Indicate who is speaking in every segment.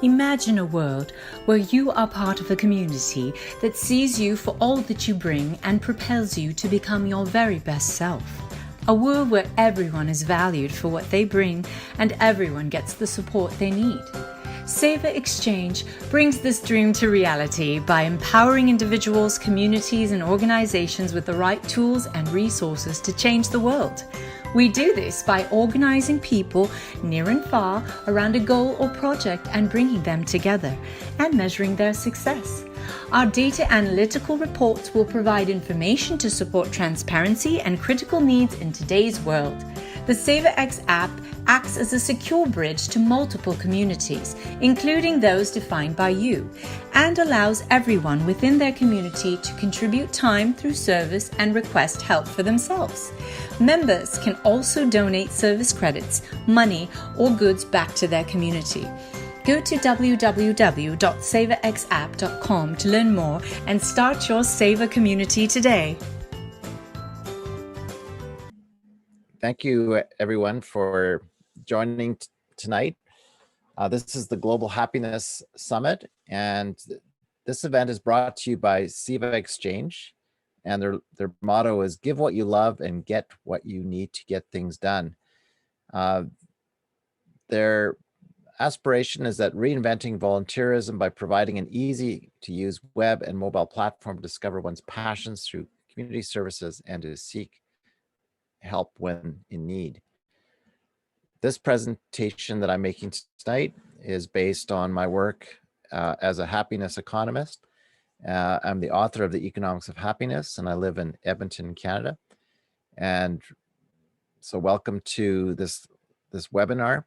Speaker 1: Imagine a world where you are part of a community that sees you for all that you bring and propels you to become your very best self. A world where everyone is valued for what they bring and everyone gets the support they need. Savor Exchange brings this dream to reality by empowering individuals, communities, and organizations with the right tools and resources to change the world. We do this by organizing people near and far around a goal or project and bringing them together and measuring their success. Our data analytical reports will provide information to support transparency and critical needs in today's world. The SaverX app acts as a secure bridge to multiple communities, including those defined by you, and allows everyone within their community to contribute time through service and request help for themselves. Members can also donate service credits, money, or goods back to their community. Go to www.saverxapp.com to learn more and start your Saver community today.
Speaker 2: Thank you, everyone, for joining tonight. This is the Global Happiness Summit, and this event is brought to you by Savor Exchange, and their motto is "Give what you love and get what you need to get things done." Their aspiration is that reinventing volunteerism by providing an easy-to-use web and mobile platform to discover one's passions through community services and to seek help when in need. This presentation that I'm making tonight is based on my work as a happiness economist. I'm the author of The Economics of Happiness, and I live in Edmonton, Canada. And so welcome to this webinar.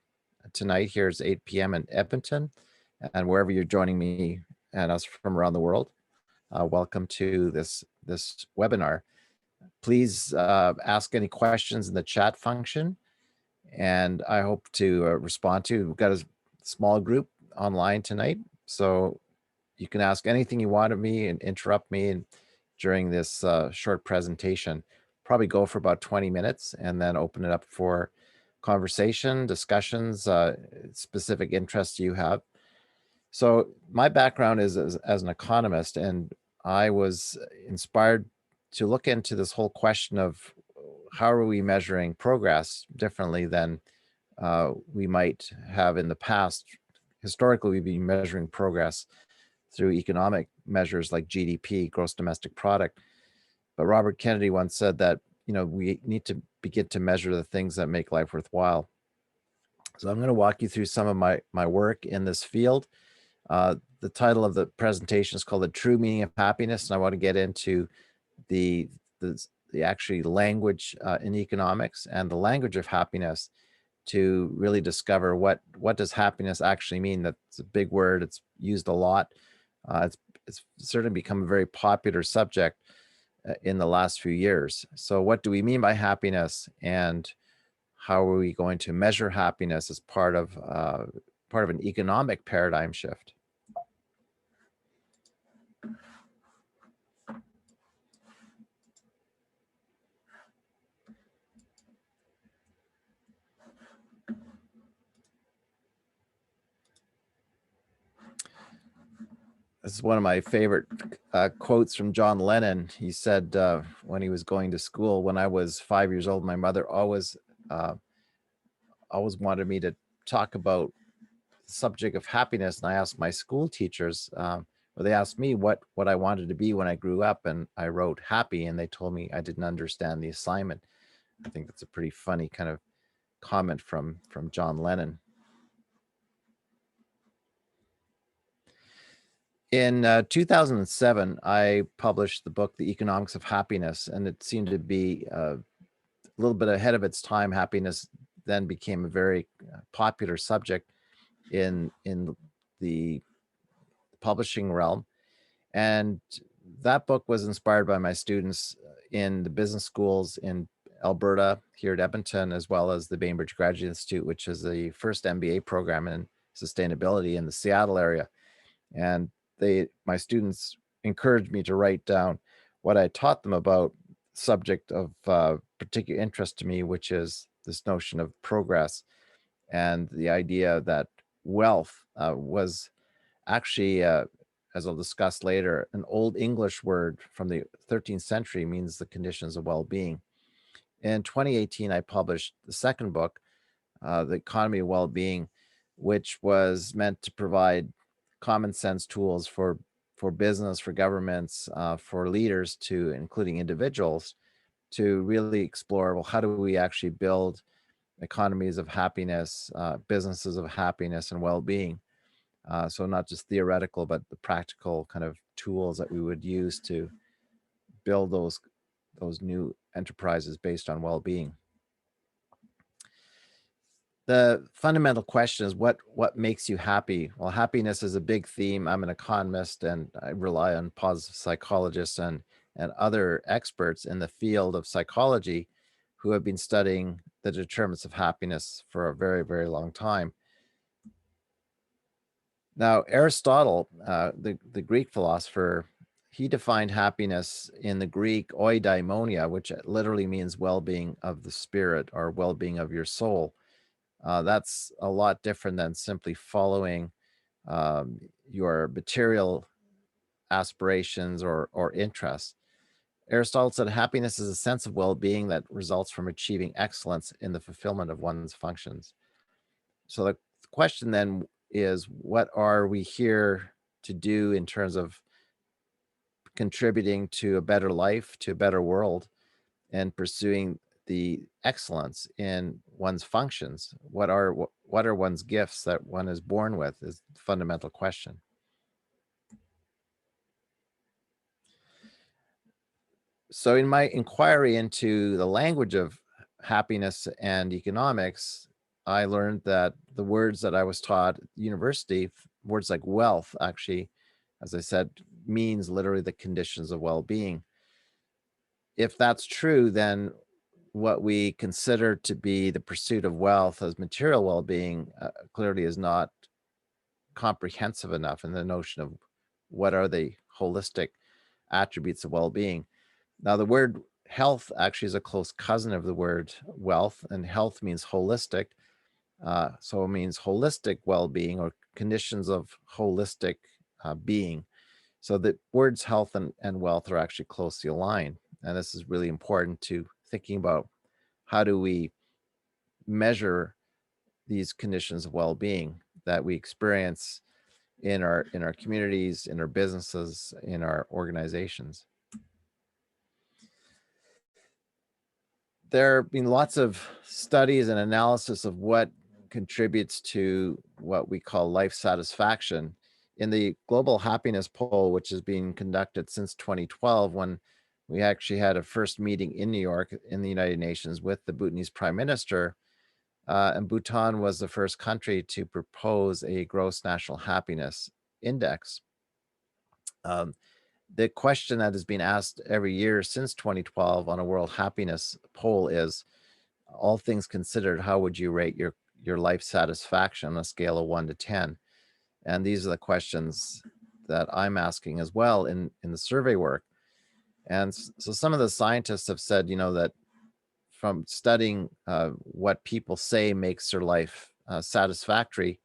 Speaker 2: Tonight, here's 8 p.m. in Edmonton, and wherever you're joining me and us from around the world, welcome to this webinar. Please ask any questions in the chat function, and I hope to respond to. We've got a small group online tonight, so you can ask anything you want of me and interrupt me during this short presentation. Probably go for about 20 minutes and then open it up for conversation, discussions, specific interests you have. So my background is as an economist, and I was inspired to look into this whole question of how are we measuring progress differently than we might have in the past. Historically, we've been measuring progress through economic measures like GDP, gross domestic product. But Robert Kennedy once said that, we need to begin to measure the things that make life worthwhile. So I'm going to walk you through some of my work in this field. The title of the presentation is called The True Meaning of Happiness, and I want to get into the actually language in economics and the language of happiness to really discover what does happiness actually mean. That's a big word. It's used a lot. It's certainly become a very popular subject in the last few years. So what do we mean by happiness, and how are we going to measure happiness as part of an economic paradigm shift? This is one of my favorite quotes from John Lennon. He said when he was going to school, when I was 5 years old, my mother always wanted me to talk about the subject of happiness. And I asked my school teachers, they asked me what I wanted to be when I grew up. And I wrote happy, and they told me I didn't understand the assignment. I think that's a pretty funny kind of comment from John Lennon. In 2007, I published the book, The Economics of Happiness, and it seemed to be a little bit ahead of its time. Happiness then became a very popular subject in the publishing realm. And that book was inspired by my students in the business schools in Alberta, here at Edmonton, as well as the Bainbridge Graduate Institute, which is the first MBA program in sustainability in the Seattle area. And my students encouraged me to write down what I taught them about subject of particular interest to me, which is this notion of progress and the idea that wealth was actually, as I'll discuss later, an Old English word from the 13th century, means the conditions of well-being. In 2018, I published the second book, The Economy of Well-Being, which was meant to provide common sense tools for business, for governments, for leaders, to including individuals, to really explore, well, how do we actually build economies of happiness, businesses of happiness and well-being? So not just theoretical, but the practical kind of tools that we would use to build those new enterprises based on well-being. The fundamental question is what makes you happy? Well, happiness is a big theme. I'm an economist, and I rely on positive psychologists and other experts in the field of psychology who have been studying the determinants of happiness for a very, very long time. Now, Aristotle, the Greek philosopher, he defined happiness in the Greek oidaimonia, which literally means well-being of the spirit or well-being of your soul. That's a lot different than simply following your material aspirations or interests. Aristotle said happiness is a sense of well-being that results from achieving excellence in the fulfillment of one's functions. So the question then is, what are we here to do in terms of contributing to a better life, to a better world, and pursuing the excellence in one's functions? What are one's gifts that one is born with, is the fundamental question. So in my inquiry into the language of happiness and economics, I learned that the words that I was taught at university, words like wealth, actually, as I said, means literally the conditions of well-being. If that's true, then what we consider to be the pursuit of wealth as material well-being clearly is not comprehensive enough in the notion of what are the holistic attributes of well-being. Now, the word health actually is a close cousin of the word wealth, and health means holistic. So it means holistic well-being or conditions of holistic being. So the words health and wealth are actually closely aligned. And this is really important to thinking about how do we measure these conditions of well-being that we experience in our communities, in our businesses, in our organizations. There have been lots of studies and analysis of what contributes to what we call life satisfaction. In the Global Happiness Poll, which has been conducted since 2012, when we actually had a first meeting in New York in the United Nations with the Bhutanese Prime Minister, and Bhutan was the first country to propose a gross national happiness index. The question that has been asked every year since 2012 on a world happiness poll is, all things considered, how would you rate your life satisfaction on a scale of 1 to 10? And these are the questions that I'm asking as well in the survey work. And so some of the scientists have said, that from studying what people say makes their life satisfactory,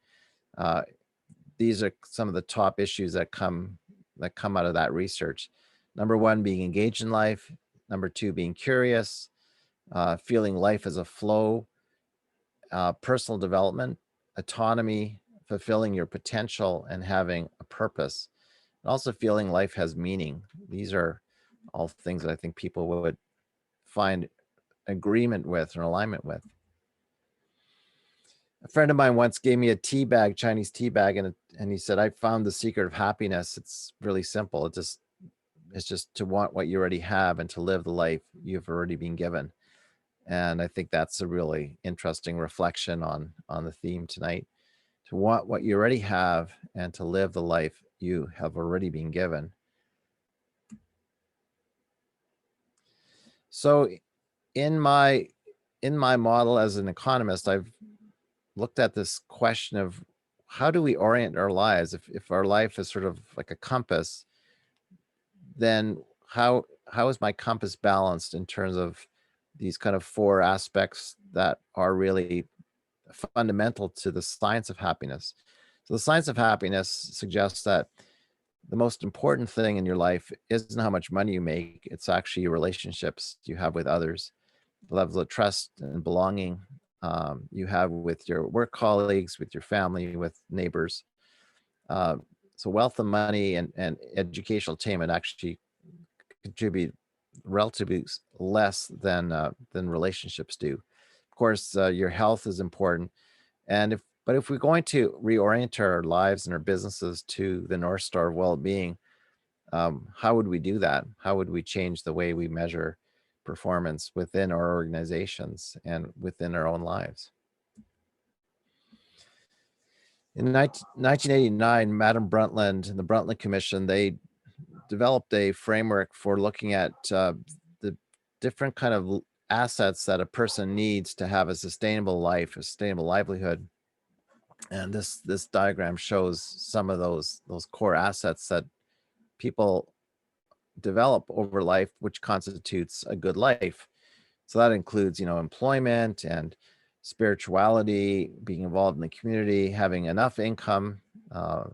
Speaker 2: these are some of the top issues that come out of that research. Number one, being engaged in life. Number two, being curious, feeling life as a flow, personal development, autonomy, fulfilling your potential, and having a purpose. And also feeling life has meaning. These are all things that I think people would find agreement with or alignment with. A friend of mine once gave me a tea bag, Chinese tea bag, and he said, I found the secret of happiness. It's really simple. It's just to want what you already have and to live the life you've already been given. And I think that's a really interesting reflection on the theme tonight. To want what you already have and to live the life you have already been given. So in my model as an economist, I've looked at this question of how do we orient our lives? If our life is sort of like a compass, then how is my compass balanced in terms of these kind of four aspects that are really fundamental to the science of happiness? So the science of happiness suggests that the most important thing in your life isn't how much money you make, it's actually your relationships you have with others, the level of trust and belonging you have with your work colleagues, with your family, with neighbors. Uh, so wealth and money and educational attainment actually contribute relatively less than relationships do. Of course, your health is important, and if we're going to reorient our lives and our businesses to the North Star of well-being, how would we do that? How would we change the way we measure performance within our organizations and within our own lives? In 1989, Madam Brundtland and the Brundtland Commission, they developed a framework for looking at the different kind of assets that a person needs to have a sustainable life, a sustainable livelihood. And this diagram shows some of those core assets that people develop over life, which constitutes a good life. So that includes, employment and spirituality, being involved in the community, having enough income,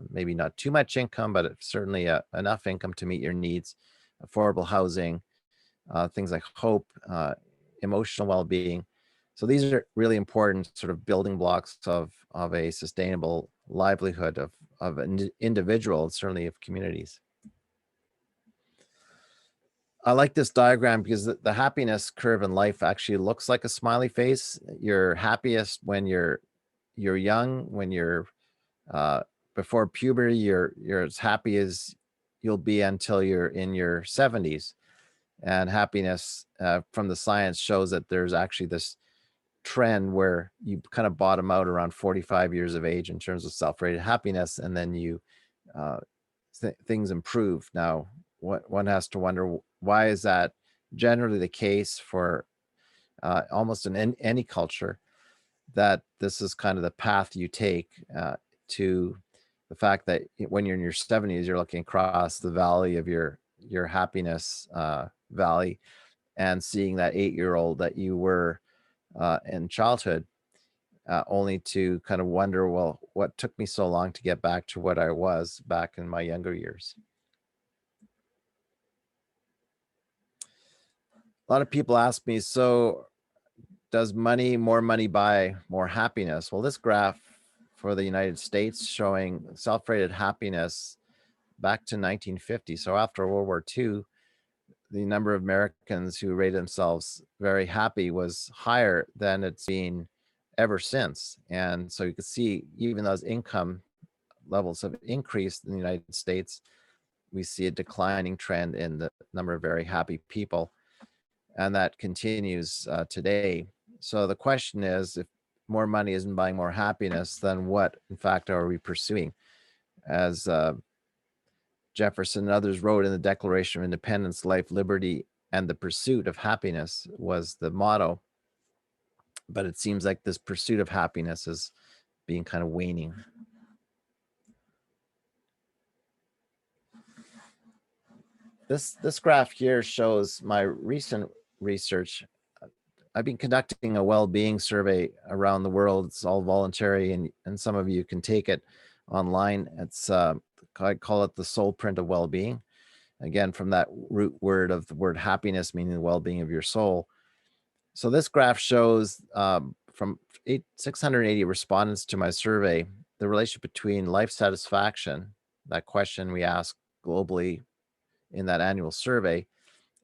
Speaker 2: maybe not too much income, but certainly enough income to meet your needs, affordable housing, things like hope, emotional well-being. So these are really important sort of building blocks of a sustainable livelihood of an individual, and certainly of communities. I like this diagram because the happiness curve in life actually looks like a smiley face. You're happiest when you're young, when you're uh, before puberty. You're as happy as you'll be until you're in your 70s. And happiness from the science shows that there's actually this trend where you kind of bottom out around 45 years of age in terms of self-rated happiness, and then you uh, things improve. Now, one has to wonder, why is that generally the case for almost in any culture, that this is kind of the path you take to the fact that when you're in your 70s, you're looking across the valley of your happiness valley and seeing that 8-year-old that you were in childhood, only to kind of wonder, well, what took me so long to get back to what I was back in my younger years? A lot of people ask me, so does more money buy more happiness? Well, this graph for the United States showing self-rated happiness back to 1950. So after World War II, the number of Americans who rated themselves very happy was higher than it's been ever since. And so you can see, even those income levels have increased in the United States, we see a declining trend in the number of very happy people. And that continues today. So the question is, if more money isn't buying more happiness, then what, in fact, are we pursuing? As Jefferson and others wrote in the Declaration of Independence, life, liberty, and the pursuit of happiness was the motto. But it seems like this pursuit of happiness is being kind of waning. This graph here shows my recent research. I've been conducting a well-being survey around the world. It's all voluntary, and some of you can take it online. It's I call it the soul print of well-being. Again, from that root word of the word happiness, meaning the well-being of your soul. So this graph shows from 680 respondents to my survey, the relationship between life satisfaction, that question we ask globally in that annual survey,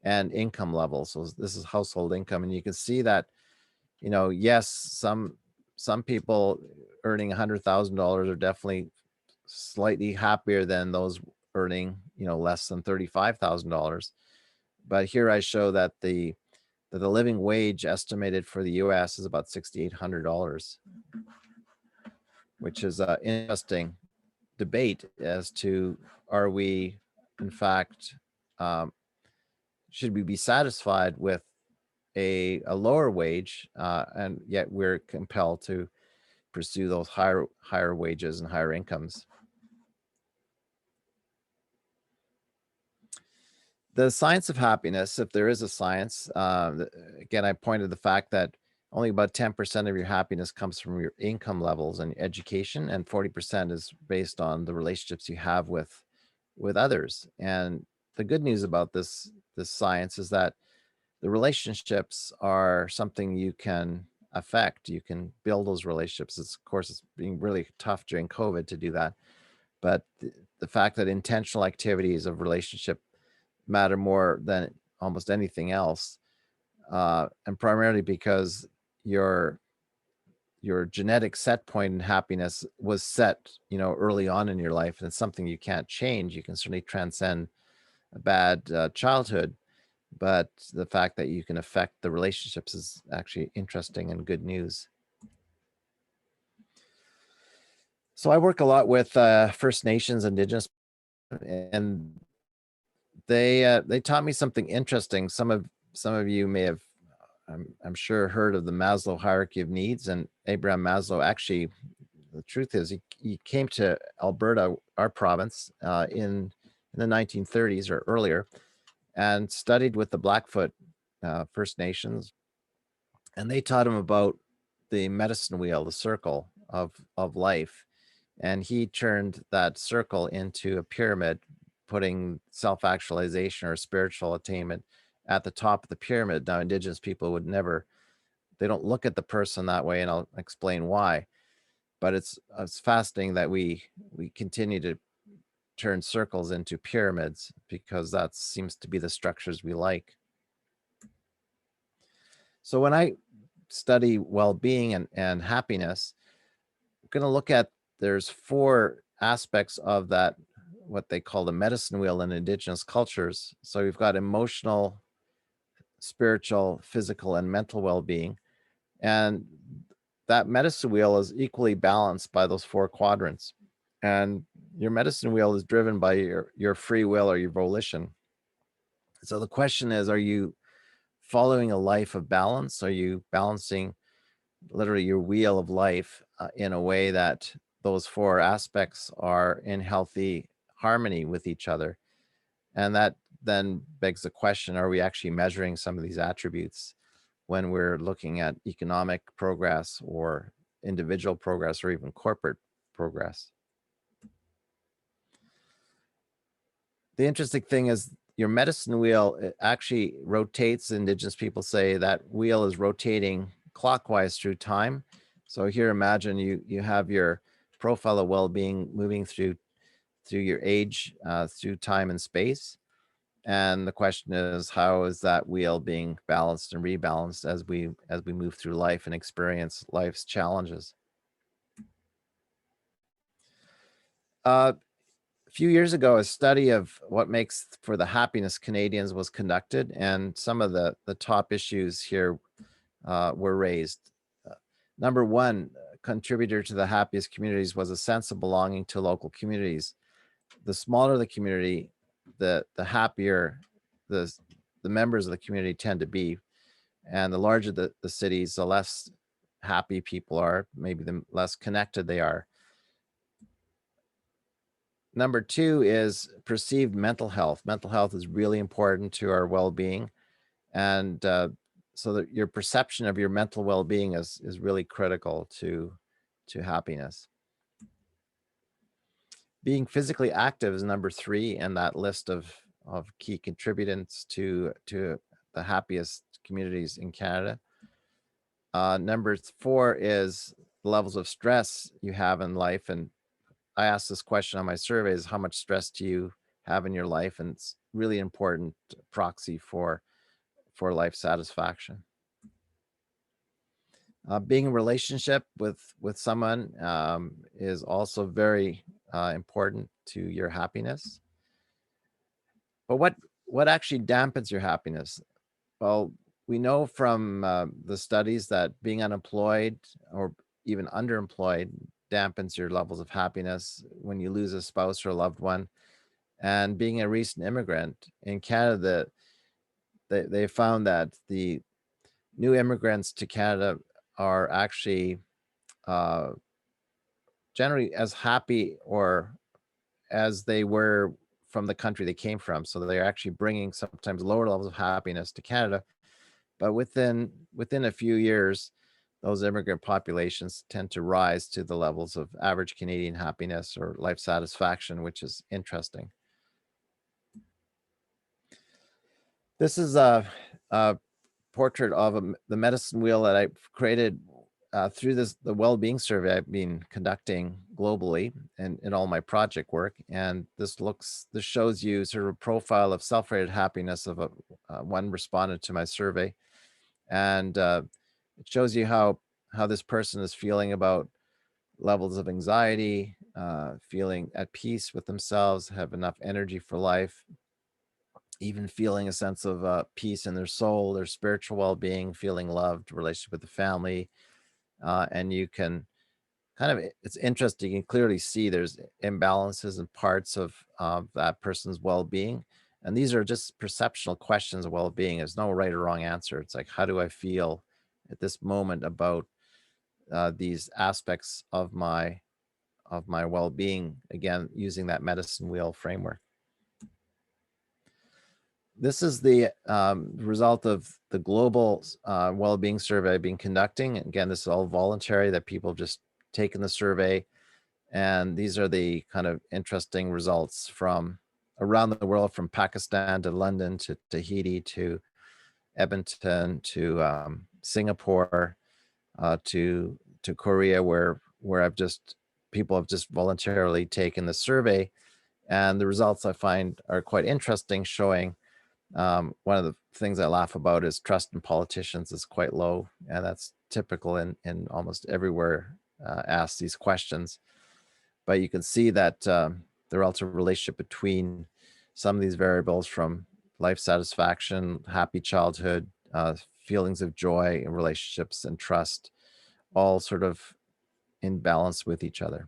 Speaker 2: and income levels. So this is household income. And you can see that, yes, some people earning $100,000 are definitely slightly happier than those earning, less than $35,000. But here I show that the living wage estimated for the US is about $6,800, which is an interesting debate as to, are we, in fact, should we be satisfied with a lower wage, and yet we're compelled to pursue those higher wages and higher incomes? The science of happiness, if there is a science, again, I pointed the fact that only about 10% of your happiness comes from your income levels and education, and 40% is based on the relationships you have with others. And the good news about this science is that the relationships are something you can affect. You can build those relationships. Of course, it's being really tough during COVID to do that. But the fact that intentional activities of relationship matter more than almost anything else, and primarily because your your genetic set point in happiness was set, early on in your life, and it's something you can't change. You can certainly transcend a bad childhood, but the fact that you can affect the relationships is actually interesting and good news. So I work a lot with First Nations, Indigenous, and they taught me something interesting. Some of you may have, I'm sure, heard of the Maslow hierarchy of needs. And Abraham Maslow, actually, the truth is, he came to Alberta, our province, in the 1930s or earlier, and studied with the Blackfoot First Nations, and they taught him about the medicine wheel, the circle of life. And he turned that circle into a pyramid, putting self-actualization or spiritual attainment at the top of the pyramid. Now, Indigenous people would never, they don't look at the person that way, and I'll explain why. But it's fascinating that we continue to turn circles into pyramids, because that seems to be the structures we like. So when I study well-being and happiness, I'm going to look at, there's 4 aspects of that, what they call the medicine wheel in Indigenous cultures. So we've got emotional, spiritual, physical, and mental well-being. And that medicine wheel is equally balanced by those 4 quadrants. And your medicine wheel is driven by your free will or your volition. So the question is, are you following a life of balance? Are you balancing literally your wheel of life in a way that those 4 aspects are in healthy harmony with each other? And that then begs the question, are we actually measuring some of these attributes when we're looking at economic progress or individual progress or even corporate progress? The interesting thing is your medicine wheel, it actually rotates. Indigenous people say that wheel is rotating clockwise through time. So here, imagine you have your profile of well-being moving through your age, through time and space. And the question is, how is that wheel being balanced and rebalanced as we move through life and experience life's challenges? A few years ago, a study of what makes for the happiness Canadians was conducted, and some of the top issues here were raised. Uh, Number one contributor to the happiest communities was a sense of belonging to local communities. The smaller the community, the happier the the members of the community tend to be, and the larger the cities, the less happy people are, maybe the less connected they are. Number two is perceived mental health. Mental health is really important to our well-being, and so that your perception of your mental well-being is really critical to happiness. Being physically active is number three in that list of key contributors to the happiest communities in Canada. Number four is the levels of stress you have in life, and I asked this question on my surveys: how much stress do you have in your life? And it's really important proxy for life satisfaction. Being in a relationship with someone is also very important to your happiness. But what actually dampens your happiness? Well, we know from the studies that being unemployed or even underemployed dampens your levels of happiness when you lose a spouse or a loved one. And being a recent immigrant in Canada, they found that the new immigrants to Canada are actually uh, generally as happy or as they were from the country they came from. So they're actually bringing sometimes lower levels of happiness to Canada. But within a few years, those immigrant populations tend to rise to the levels of average Canadian happiness or life satisfaction, which is interesting. This is a portrait of the medicine wheel that I created through the well-being survey I've been conducting globally and in all my project work. And this shows you sort of a profile of self-rated happiness of one respondent to my survey. And it shows you how this person is feeling about levels of anxiety, feeling at peace with themselves, have enough energy for life, even feeling a sense of peace in their soul, their spiritual well-being, feeling loved, relationship with the family. And you can it's interesting, you can clearly see there's imbalances in parts of that person's well-being. And these are just perceptual questions of well-being. There's no right or wrong answer. It's like, how do I feel at this moment about these aspects of my well-being? Again, using that medicine wheel framework. This is the result of the global well-being survey I've been conducting. Again, this is all voluntary, that people have just taken the survey. And these are the kind of interesting results from around the world, from Pakistan to London to Tahiti to Edmonton to Singapore to Korea, where people have just voluntarily taken the survey. And the results I find are quite interesting, showing one of the things I laugh about is trust in politicians is quite low, and that's typical in almost everywhere asked these questions. But you can see that the relative relationship between some of these variables, from life satisfaction, happy childhood, feelings of joy in relationships, and trust, all sort of in balance with each other.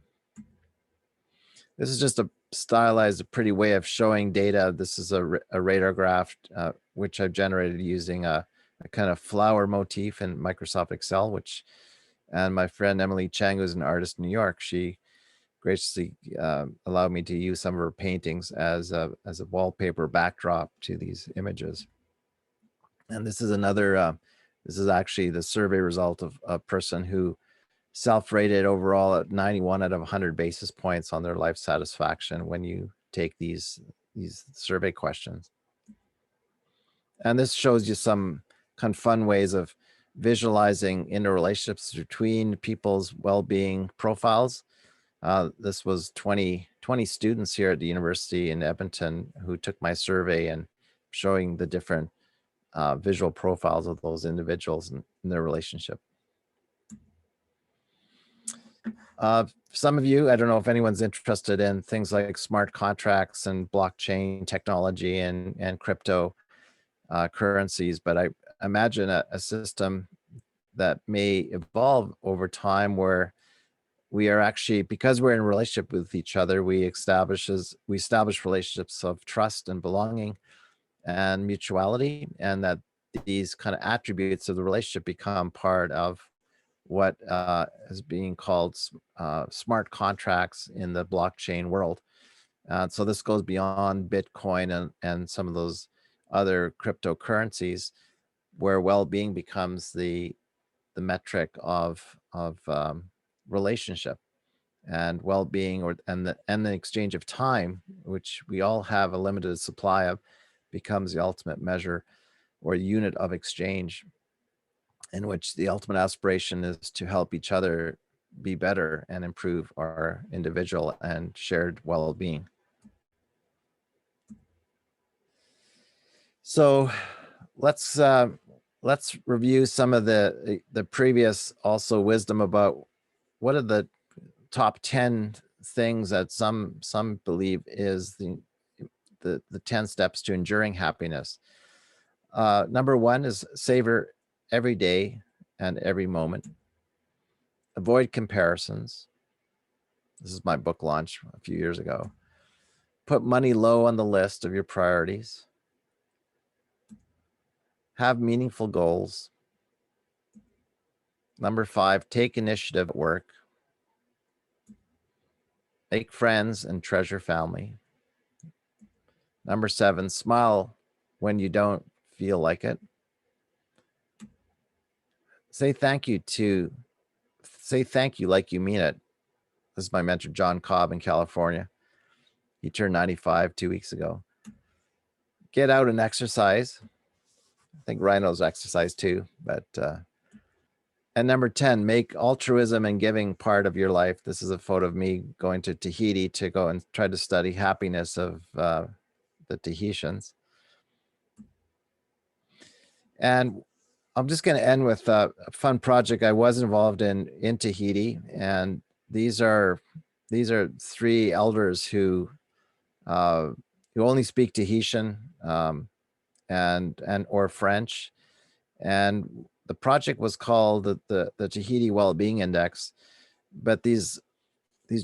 Speaker 2: This is just a stylized, a pretty way of showing data. This is a radar graph, which I've generated using a kind of flower motif in Microsoft Excel, and my friend Emily Chang, who's an artist in New York, she graciously allowed me to use some of her paintings as a wallpaper backdrop to these images. And this is this is actually the survey result of a person who self-rated overall at 91 out of 100 basis points on their life satisfaction when you take these survey questions. And this shows you some kind of fun ways of visualizing interrelationships between people's well-being profiles. This was 20 students here at the university in Edmonton who took my survey, and showing the different visual profiles of those individuals and their relationship. Some of you, I don't know if anyone's interested in things like smart contracts and blockchain technology and crypto currencies, but I imagine a system that may evolve over time where we are actually, because we're in a relationship with each other, we establish relationships of trust and belonging and mutuality, and that these kind of attributes of the relationship become part of what is being called smart contracts in the blockchain world. So this goes beyond Bitcoin and some of those other cryptocurrencies, where well-being becomes the metric of relationship, and well-being and the exchange of time, which we all have a limited supply of, becomes the ultimate measure or unit of exchange, in which the ultimate aspiration is to help each other be better and improve our individual and shared well-being. So let's review some of the previous also wisdom about what are the top 10 things that some believe is the 10 steps to enduring happiness. Number one is savor every day and every moment. Avoid comparisons. This is my book launch a few years ago. Put money low on the list of your priorities. Have meaningful goals. Number 5, take initiative at work. Make friends and treasure family. Number 7, smile when you don't feel like it. say thank you like you mean it. This is my mentor, John Cobb in California. He turned 95 2 weeks ago. Get out and exercise. I think rhinos exercise too, but and number 10, make altruism and giving part of your life. This is a photo of me going to Tahiti to go and try to study happiness of the Tahitians. And I'm just going to end with a fun project I was involved in Tahiti. And these are 3 elders who only speak Tahitian and or French. And the project was called the Tahiti Wellbeing Index. But these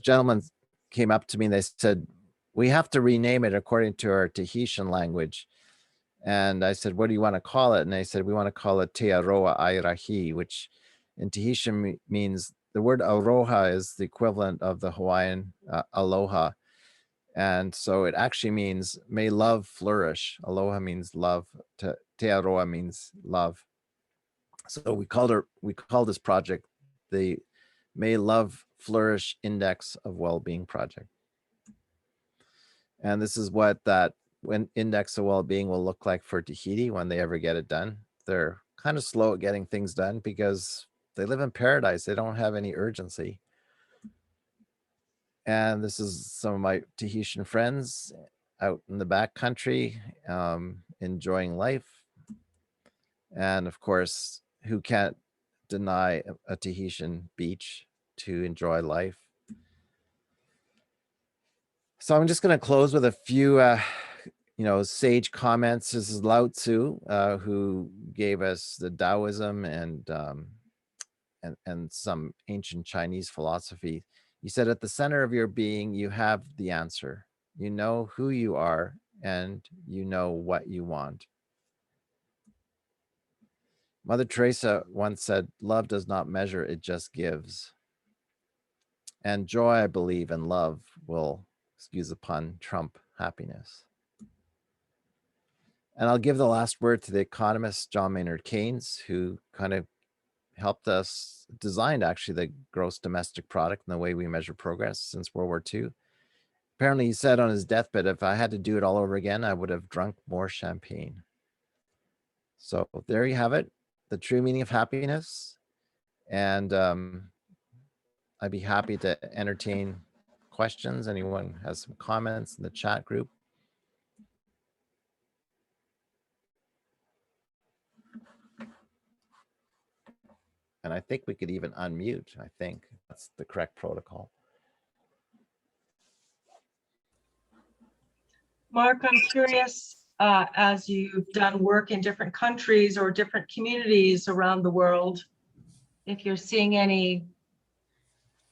Speaker 2: gentlemen came up to me and they said, we have to rename it according to our Tahitian language. And I said, what do you want to call it? And they said, we want to call it Te Aroa Airahi, which in Tahitian means, the word aroha is the equivalent of the Hawaiian aloha. And so it actually means, may love flourish. Aloha means love. Te Aroa means love. So we called this project the May Love Flourish Index of Wellbeing Project. And this is what that index of well-being will look like for Tahiti when they ever get it done. They're kind of slow at getting things done because they live in paradise. They don't have any urgency. And this is some of my Tahitian friends out in the back country, enjoying life. And of course, who can't deny a Tahitian beach to enjoy life? So I'm just going to close with a few sage comments. This is Lao Tzu, who gave us the Taoism and some ancient Chinese philosophy. He said, at the center of your being, you have the answer. You know who you are and you know what you want. Mother Teresa once said, love does not measure, it just gives. And joy, I believe, and love will, excuse the pun, trump happiness. And I'll give the last word to the economist, John Maynard Keynes, who kind of helped us, designed actually the gross domestic product and the way we measure progress since World War II. Apparently he said on his deathbed, if I had to do it all over again, I would have drunk more champagne. So there you have it, the true meaning of happiness. And I'd be happy to entertain questions. Anyone has some comments in the chat group. And I think we could even unmute. I think that's the correct protocol.
Speaker 3: Mark, I'm curious, as you've done work in different countries or different communities around the world, if you're seeing any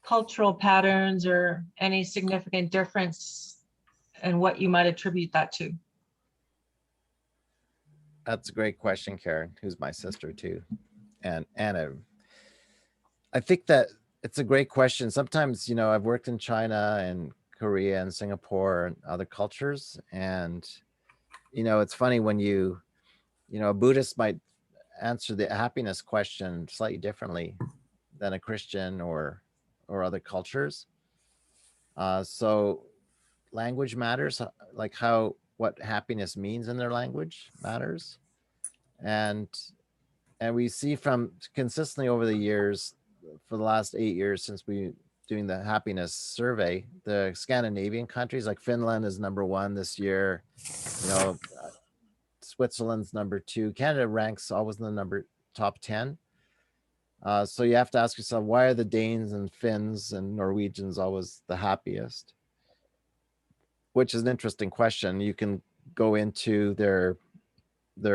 Speaker 3: cultural patterns or any significant difference and what you might attribute that to.
Speaker 2: That's a great question, Karen, who's my sister too. And Anna, I think that it's a great question. Sometimes, I've worked in China and Korea and Singapore and other cultures. And, it's funny when a Buddhist might answer the happiness question slightly differently than a Christian or other cultures. So language matters, like what happiness means in their language matters. And we see from consistently over the years, for the last 8 years since we doing the happiness survey, the Scandinavian countries like Finland is #1 this year, Switzerland's #2, Canada ranks always in the top 10. So you have to ask yourself, why are the Danes and Finns and Norwegians always the happiest? Which is an interesting question. You can go into their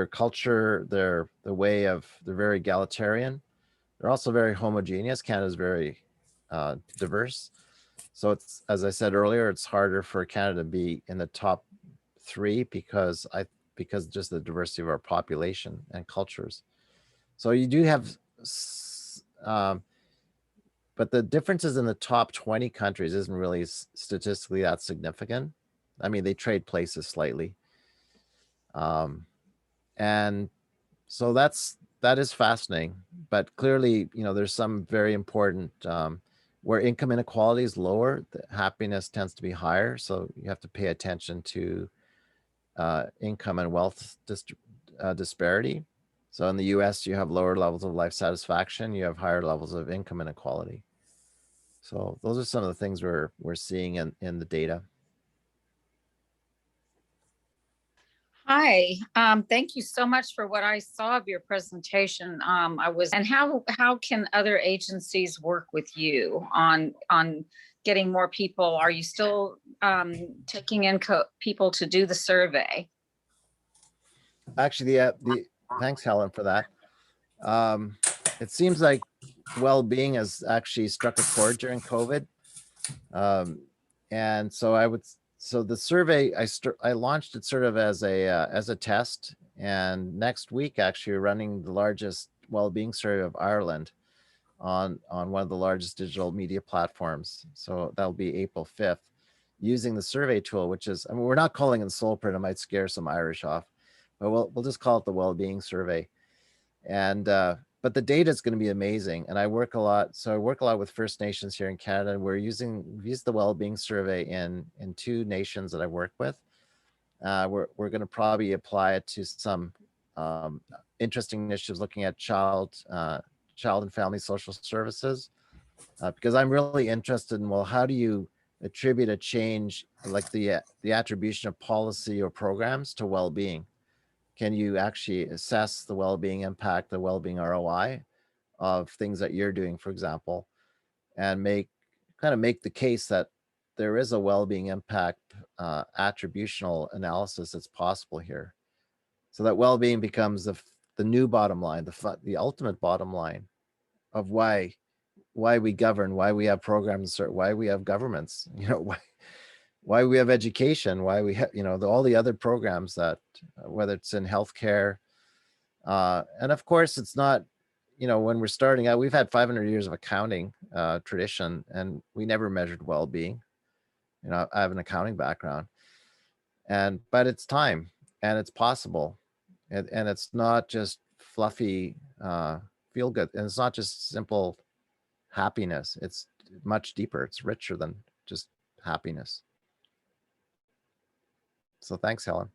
Speaker 2: culture, the way of, they're very egalitarian. They're also very homogeneous. Canada's very diverse. So it's, as I said earlier, it's harder for Canada to be in the top 3 because just the diversity of our population and cultures. So you do have, but the differences in the top 20 countries isn't really statistically that significant. I mean, they trade places slightly. And so that's that is fascinating, but clearly, there's some very important, where income inequality is lower, the happiness tends to be higher. So you have to pay attention to income and wealth disparity. So in the US, you have lower levels of life satisfaction, you have higher levels of income inequality. So those are some of the things we're seeing in the data.
Speaker 4: Hi, thank you so much for what I saw of your presentation. And how can other agencies work with you on getting more people? Are you still taking in people to do the survey?
Speaker 2: Actually, thanks, Helen, for that. It seems like well-being has actually struck a chord during COVID. And so the survey, I launched it sort of as a test, and next week actually we're running the largest well-being survey of Ireland on one of the largest digital media platforms. So that'll be April 5th, using the survey tool, which is, we're not calling it Soul Print, it might scare some Irish off, but we'll just call it the well-being survey. And but the data is going to be amazing. And I work a lot with First Nations here in Canada, and we've used the well-being survey in 2 nations that I work with. We're going to probably apply it to some interesting initiatives looking at child and family social services, because I'm really interested in, well, how do you attribute a change like the attribution of policy or programs to well-being? Can you actually assess the well-being impact, the well-being ROI of things that you're doing, for example, and make the case that there is a well-being impact attributional analysis that's possible here, so that well-being becomes the new bottom line, the ultimate bottom line of why we govern, why we have programs, why we have governments, why we have education, why we have, all the other programs that, whether it's in healthcare, and of course it's not, when we're starting out, we've had 500 years of accounting tradition, and we never measured well-being. I have an accounting background, but it's time, and it's possible, and it's not just fluffy feel good, and it's not just simple happiness. It's much deeper. It's richer than just happiness. So thanks, Helen.